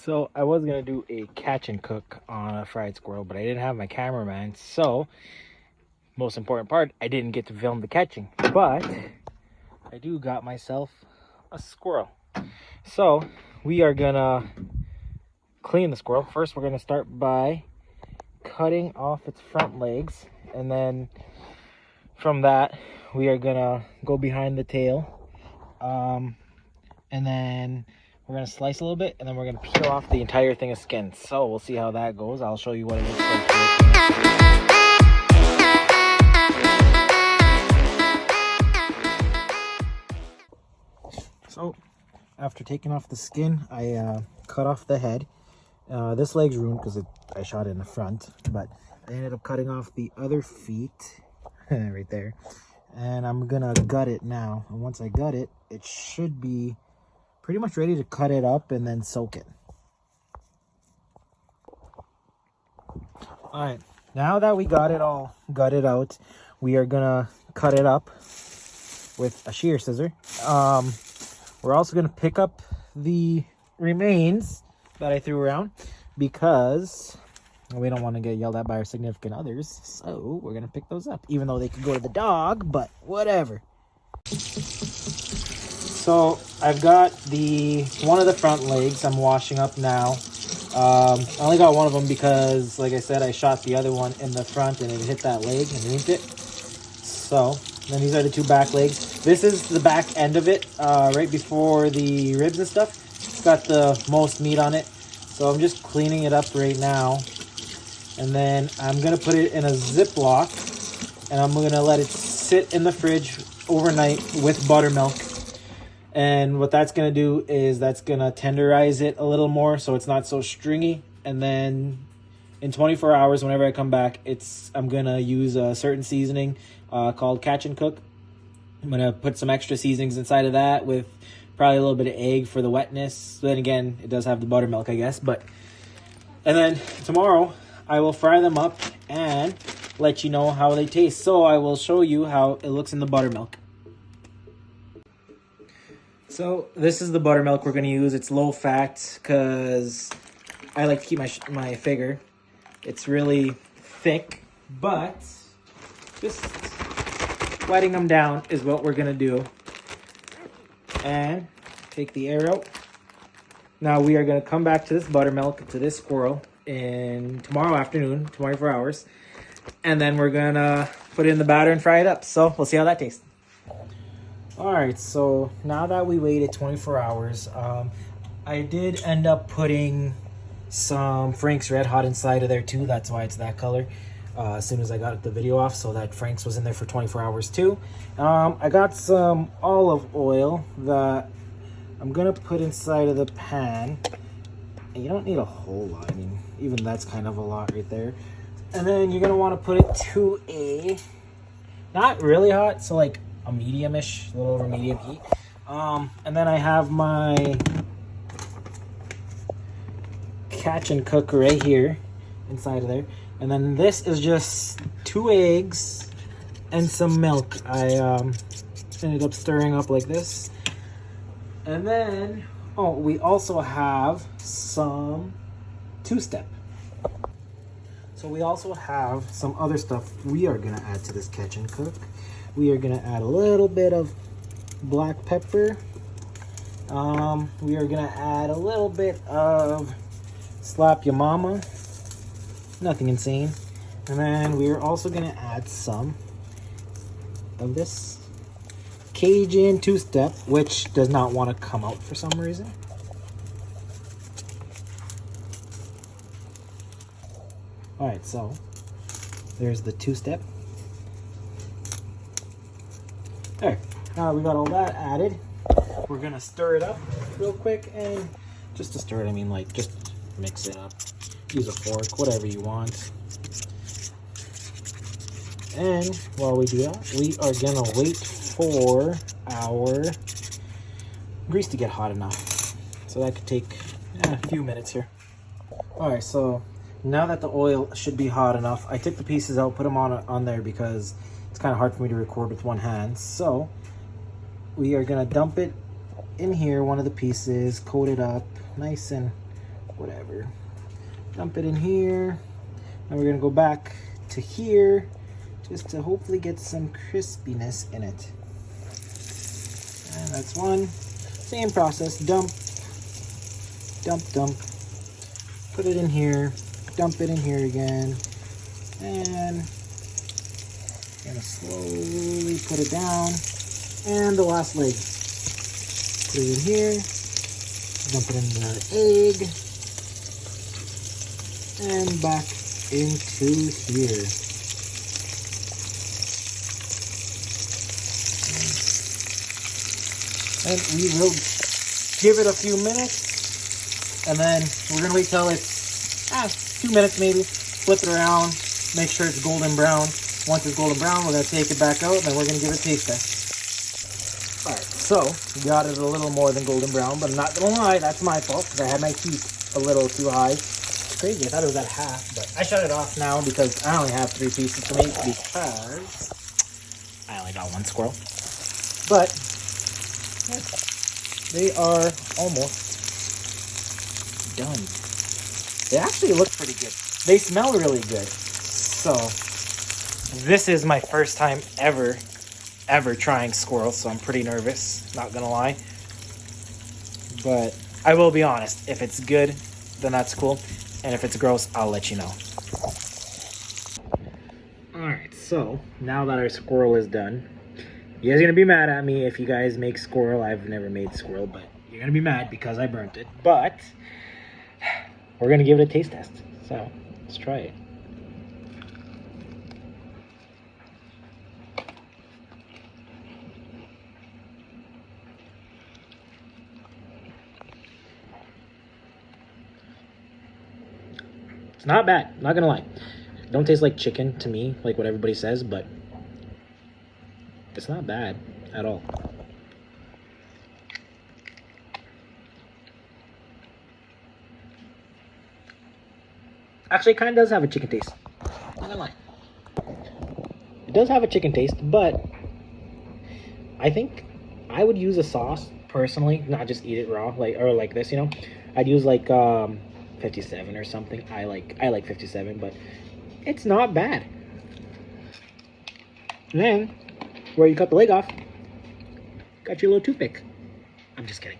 So I was gonna do a catch and cook on a fried squirrel, but I didn't have my cameraman. So most important part, I didn't get to film the catching, but I do got myself a squirrel. So we are gonna clean the squirrel. First, we're gonna start by cutting off its front legs, and then from that, we are gonna go behind the tail, and then we're gonna slice a little bit, and then we're gonna peel off the entire thing of skin. So we'll see how that goes. I'll show you what it looks like. So after taking off the skin, I cut off the head. This leg's ruined because I shot it in the front, but I ended up cutting off the other feet right there. And I'm gonna gut it now. And once I gut it, it should be pretty much ready to cut it up and then soak it. All right, now that we got it all gutted out, we are gonna cut it up with a shear scissor. We're also gonna pick up the remains that I threw around because we don't want to get yelled at by our significant others. So we're gonna pick those up, even though they could go to the dog, but whatever. So I've got one of the front legs I'm washing up now. I only got one of them because, like I said, I shot the other one in the front and it hit that leg and ruined it. So then these are the two back legs. This is the back end of it, right before the ribs and stuff. It's got the most meat on it. So I'm just cleaning it up right now. And then I'm going to put it in a Ziploc and I'm going to let it sit in the fridge overnight with buttermilk. And what that's going to do is that's going to tenderize it a little more so it's not so stringy. And then in 24 hours, whenever I come back, I'm going to use a certain seasoning called Catch and Cook. I'm going to put some extra seasonings inside of that with probably a little bit of egg for the wetness. Then again, it does have the buttermilk, I guess. And then tomorrow, I will fry them up and let you know how they taste. So I will show you how it looks in the buttermilk. So this is the buttermilk we're going to use. It's low fat because I like to keep my figure. It's really thick, but just wetting them down is what we're going to do. And take the air out. Now we are going to come back to this buttermilk, to this squirrel, in tomorrow afternoon, 24 hours. And then we're going to put it in the batter and fry it up. So we'll see how that tastes. All right, so now that we waited 24 hours, I did end up putting some Frank's Red Hot inside of there too. That's why it's that color. As soon as I got the video off, so that Frank's was in there for 24 hours too. I got some olive oil that I'm gonna put inside of the pan. And you don't need a whole lot. I mean, even that's kind of a lot right there. And then you're gonna want to put it to a not really hot, so like a medium-ish, a little over medium heat. And then I have my Catch and Cook right here inside of there. And then this is just 2 eggs and some milk. I ended up stirring up like this. And then, we also have some two-step. So we also have some other stuff we are gonna add to this Catch and Cook. We are gonna add a little bit of black pepper. We are gonna add a little bit of Slap Ya Mama. Nothing insane. And then we are also gonna add some of this Cajun two-step, which does not want to come out for some reason. All right, so there's the two-step. There, now we got all that added. We're gonna stir it up real quick, and just to stir it, I mean like just mix it up. Use a fork, whatever you want. And while we do that, we are gonna wait for our grease to get hot enough. So that could take a few minutes here. All right, so now that the oil should be hot enough, I took the pieces out, put them on there because it's kind of hard for me to record with one hand. So we are gonna dump it in here, one of the pieces, coat it up nice and whatever. Dump it in here. And we're gonna go back to here just to hopefully get some crispiness in it. And that's one. Same process, dump, dump, dump. Put it in here, dump it in here again. And gonna slowly put it down. And the last leg. Put it in here. Dump it in the egg. And back into here. And we will give it a few minutes. And then we're gonna wait till it's 2 minutes maybe. Flip it around. Make sure it's golden brown. Once it's golden brown, we're gonna take it back out and then we're gonna give it a taste test. Alright, so we got it a little more than golden brown, but I'm not gonna lie, that's my fault because I had my heat a little too high. It's crazy, I thought it was at half, but I shut it off now because I only have 3 pieces to make because I only got 1 squirrel. But they are almost done. They actually look pretty good. They smell really good. So this is my first time ever trying squirrel, so I'm pretty nervous, not gonna lie. But I will be honest, if it's good, then that's cool. And if it's gross, I'll let you know. Alright, so now that our squirrel is done, you guys are gonna be mad at me if you guys make squirrel. I've never made squirrel, but you're gonna be mad because I burnt it. But we're gonna give it a taste test. So let's try it. It's not bad, not gonna lie. Don't taste like chicken to me, like what everybody says, but it's not bad at all. Actually, it kind of does have a chicken taste. Not gonna lie. It does have a chicken taste, but I think I would use a sauce personally, not just eat it raw, like this, you know. I'd use like 57 or something. I like 57, but it's not bad. And then where you cut the leg off, got your little toothpick. I'm just kidding.